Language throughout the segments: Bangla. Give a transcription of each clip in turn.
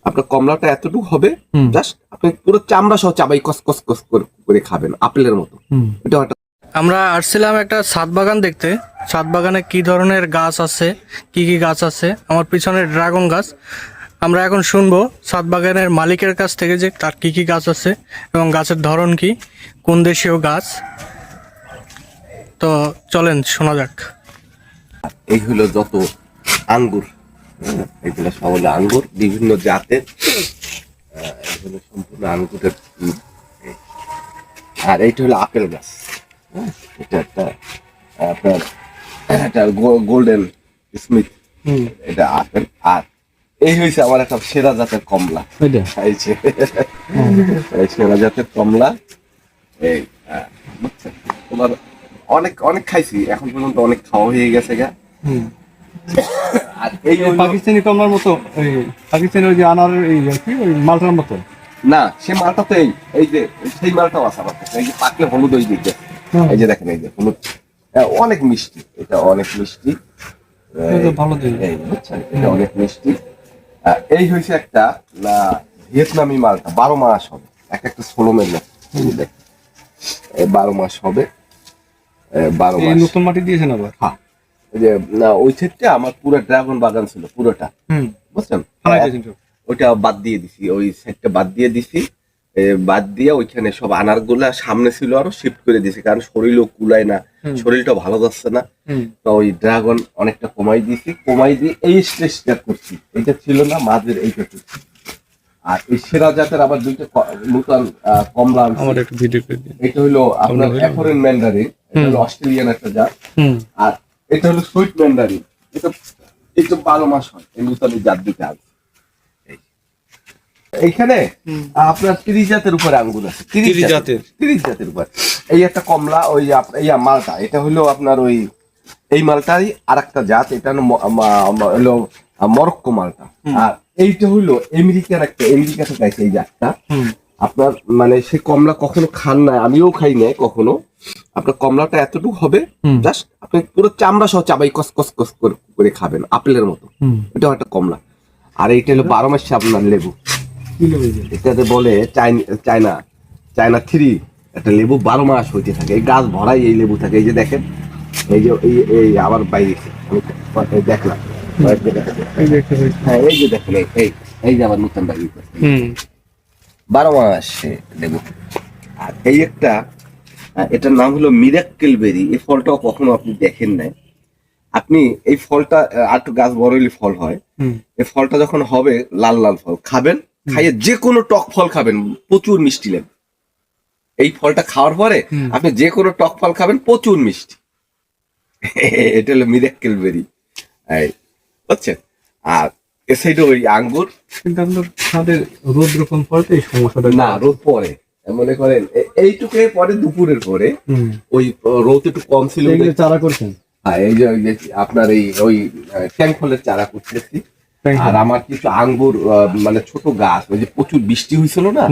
আপনার কমলাটা এতটুকু হবে, জাস্ট আপনি পুরো চামড়া সহ চাবাই কস কস কস করে খাবেন আপেলের মতো। এটা একটা আমরা আসছিলাম একটা ছাদ বাগান দেখতে। ছাদ বাগানে কি ধরনের গাছ আছে, কি কি গাছ আছে। আমার পিছনে ড্রাগন গাছ। আমরা এখন শুনবো ছাদ বাগানের মালিকের কাছ থেকে যে তার কি কি গাছ আছে এবং গাছের ধরন কি, কোন দেশীয় গাছ। তো চলেন শোনা যাক। এই হলো যত আঙ্গুর, এগুলো সব হলো আঙ্গুর বিভিন্ন জাতের, এগুলো সম্পূর্ণ আঙ্গুরের এই। আর এইটা হলো আপেল গাছ, এটা একটা আপনার একটা গোল্ডেন স্মিথ, এটা আপেল। আর এই হয়েছে আমার একটা সেরা জাতের কমলা, এই যে এই সেরা জাতের কমলা। এই বুঝছেন, তোমার অনেক অনেক খাইছি এখন পর্যন্ত, অনেক খাওয়া হয়ে গেছে গা। আর এই পাকিস্তানি কমলার মতো, পাকিস্তানি ওই যে আনারের এই কি ওই মালটার মতো না, সে মালটা তো এই যে সেই মালটাও আছে আমার কাছে, এই যে পাকলে হলুদ ওই দিকে, এই যে দেখেন এই যে হলুদ, অনেক মিষ্টি, এটা অনেক মিষ্টি, ভালো দিন। এই বুঝছেন, এটা অনেক মিষ্টি। এই হয়েছে একটা ভিয়েতনামি মালটা, 12 মাস হবে, এক একটা 16 মেলে 12 মাস হবে, 12 মাস। নতুন মাটি দিয়েছেন আবার? হ্যাঁ, যে না ওই ক্ষেত্রে আমার পুরো ড্রাগন বাগান ছিল পুরোটা, বুঝছেন, ওইটা বাদ দিয়ে দিছি, ওই সাইডটা বাদ দিয়ে দিছি, বাদ দিয়ে ওইখানে সব আনার গুলা সামনে ছিল আরো শিফট করে দিছি, কারণ শরীরও কুলায় না, শরীরটা ভালো যাচ্ছে না, তো ওই ড্রাগন অনেকটা কমাই দিছি, কমাই দিয়ে এই স্টেজটা করছি, এইটা ছিল না মাঝের এইটা করছি। আর এই সেরা জাতের আবার দুইটা নতুন কমলা আমার একটু ভিডিও করে দিন। এটা হলো আপনার অ্যাফোরেন ম্যান্ডারিন, এটা হলো অস্ট্রেলিয়ান একটা জাত। আর এটা হলো সুইট ম্যান্ডারিন, এটা একটু 12 মাস হয়, এই নতুন জাত দুইটা আছে। এইখানে আপনার 30 জাতের উপরে আঙ্গুর আছে, 30 জাতের উপর। এই একটা কমলা, ওই এই মালটা, এটা হলো আপনার ওই এই মালটাই আর একটা জাত, এটা হলো মরক্কো মালটা। আর এইটা হলো আমেরিকার একটা, আমেরিকা থেকে আছে এই জাতটা। আপনার মানে সে কমলা কখনো খান না, আমিও খাই নাই কখনো। আপনার কমলাটা এতটুকু হবে, জাস্ট আপনি পুরো চামড়া সহ চাবাই কস কস কস করে খাবেন আপেলের মতো। এটা একটা কমলা। আর এইটা হলো 12 মাস আপনার লেবু, এটাতে বলে চায়না 3, একটা লেবু 12 মাস হইতে থাকে, এই গাছ ভরাই এই লেবু থাকে। এই যে দেখেন, এই যে এই আবার বাইরে আমি দেখলাম, হ্যাঁ এই যে দেখেন, এই যে আবার নতুন বাইরে 12 মাস লেবু। আর এই একটা, এটার নাম হলো মিরাক্কেল বেরি। এই ফলটাও কখনো আপনি দেখেন নাই। আপনি এই ফলটা আর একটু গাছ বড় হলে ফল হয়, এই ফলটা যখন হবে লাল লাল ফল খাবেন, খাইয়ে যে কোনো টক ফল খাবেন, প্রচুর মিষ্টি লাগবে। এই ফলটা খাওয়ার পরে আপনি যে কোনো টক ফল খাবেন, প্রচুর মিষ্টি। এটা হলো মিরাক্কেল বেরি, বুঝছেন। আর এ সাইডে ওই আঙ্গুর, কিন্তু আপনার ছাদের রোদ রকম পড়তে এই সমস্যাটা না, রোদ পরে মনে করেন এইটুকু পরে, দুপুরের পরে ওই রোদ একটু কম ছিল, চারা করছেন। এই যে আপনার এই ওই ট্যাঙ্ক ফলের চারা করতেছি। আর আমার কিছু আঙ্গুর মানে ছোট গাছ, ওই যে প্রচুর বৃষ্টি হয়েছিল না,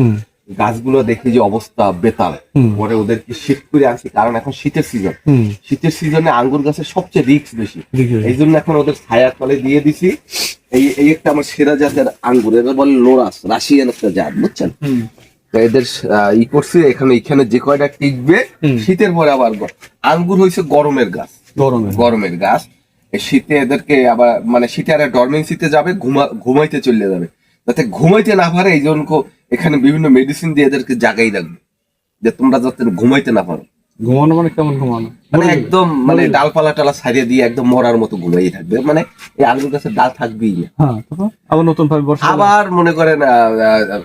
গাছগুলো দেখে যে অবস্থা বেতাল, পরে ওদেরকে শিফট করে আনছি, কারণ এখন শীতের সিজন, শীতের সিজনে আঙ্গুর গাছের সবচেয়ে রিস্ক বেশি, এই জন্য এখন ওদের ছায়ার তলে দিয়ে দিছি। এই একটা আমার সেরা জাতের আঙ্গুর, এদের বলে লোরাস, রাশিয়ান একটা জাত, বুঝছেন। এদের ই করছি এখানে যে কয়টা টিকবে, শীতের পরে আবার আঙ্গুর হয়েছে গরমের গাছ, গরমের গাছ। শীতে এদেরকে আবার মানে শীতে আর ডরমেন্সিতে যাবে, ঘুমাইতে চলে যাবে, যাতে ঘুমাইতে না পারে। এই জন্য এখানে বিভিন্ন মেডিসিন দিয়ে এদেরকে জাগাই রাখবে, যে তোমরা যাতে ঘুমাইতে না পারো। ঘুমানো মানে কেমন ঘুমানো? মানে একদম মানে ডালপালা টালা ছাড়িয়ে দিয়ে একদম মরার মতো ঘুমাই থাকবে, মানে এই আঙ্গুর গাছের ডাল থাকবেই না। আবার নতুন ভাবে আবার মনে করেন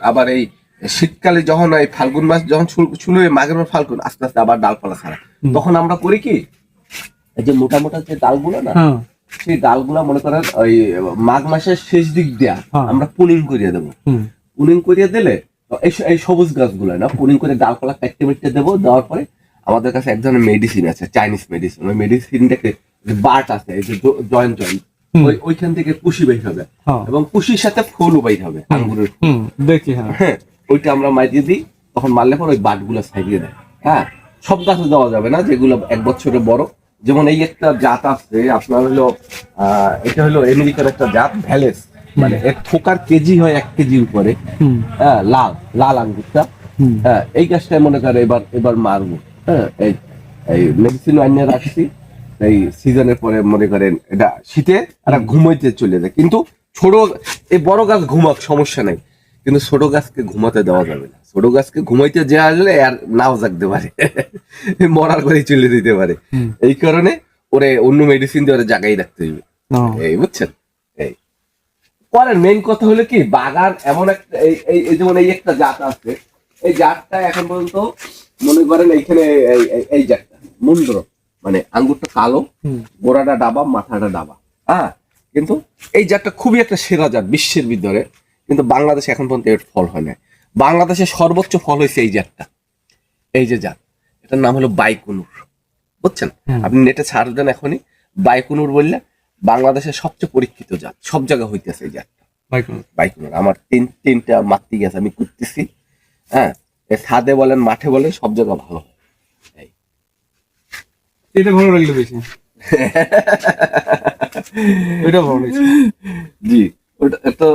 আবার এই শীতকালে যখন এই ফাল্গুন মাস যখন শুরু হয়ে মাঘের পর ফাল্গুন, আস্তে আস্তে আবার ডালপালা ছাড়া, তখন আমরা করি কি, এই যে মোটা মোটা যে ডালগুলো না, সেই ডালগুলা মনে করেন ওই মাঘ মাসের শেষ দিক দিয়া আমরা পুনিং করিয়ে দেবো। পুনিং করিয়ে দিলে এই সবুজ গাছগুলো না, পুনিং করে ডালপালা কাটতে মেটতে দেবো। দেওয়ার পরে আমাদের কাছে এক ধরনের মেডিসিন আছে, চাইনিজ মেডিসিন, ওই মেডিসিনটাকে বাট আছে, এই যে জয়েন্ট ওইখান থেকে কুশি বের হবে, এবং কুশির সাথে ফুলও বের হবে আঙ্গুরের, দেখি। হ্যাঁ, ওইটা আমরা মাইরিয়ে দিই, তখন মারলে পর ওই বাট গুলা ছাইড়িয়ে দেয়। হ্যাঁ, সব গাছে দেওয়া যাবে না, যেগুলো 1 বছরের বড়। যেমন এই একটা জাত আছে আপনার হলো, এটা হলো আমেরিকার একটা জাত, ভ্যালেস। মানে এর থোকার কেজি হয় 1 কেজির উপরে। হুম হ্যাঁ, লাল লাল আঙ্গুরটা। হুম হ্যাঁ, এই গাছটা মনে করে এবার মারবো। হ্যাঁ, এই এই মেডিসিন আনিয়ে রাখছি। এই সিজনের পরে মনে করেন এটা শীতে এরা ঘুমাইতে চলে যায়, কিন্তু ছোট এই বড় গাছ ঘুমাক সমস্যা নাই, কিন্তু ছোট গাছকে ঘুমাতে দেওয়া যাবে না। ছোট গাছকে ঘুমাইতে যে আসলে আর নাও জাগতে পারে, মরার করে চলে দিতে পারে। হুম। এই কারণে ওরে অন্য মেডিসিন দিয়ে ওরে জাগাই রাখতে হইবে। ও, এই বুঝছেন? এই পরের মেইন কথা হলো কি, বাগান এমন একটা এই যেমন এই একটা জাত আছে, এই জাতটা এখন পর্যন্ত মনে করেন এইখানে এই জাতটা মুন্দ্র, মানে আঙ্গুরটা কালো, হুম গোড়াটা ডাবা, মাথাটা ডাবা। হ্যাঁ, কিন্তু এই জাতটা খুবই একটা সেরা জাত বিশ্বের ভিতরে, কিন্তু বাংলাদেশে এখন পর্যন্ত এর ফল হয় না। বাংলাদেশে সর্বোচ্চ ফল হয়েছে এই জাতটা, এই যে জাত, এটার নাম হলো বাইকুনুর। বুঝছেন? হুম। আপনি নেটে ছাড় দেন এখনই, বাইকুনুর বললে বাংলাদেশের সবচেয়ে পরীক্ষিত জাত, সব জায়গায় হইতেছে এই জাতটা বাইকুনুর। আমার তিনটা মাতৃ গেছে, আমি করতেছি। হ্যাঁ, ছাদে বলেন মাঠে বলেন সব জায়গায় ভালো হয়। এই এটা ভালো লাগলো বেশি, এটা ভালো লাগছে। জি, ওটা তো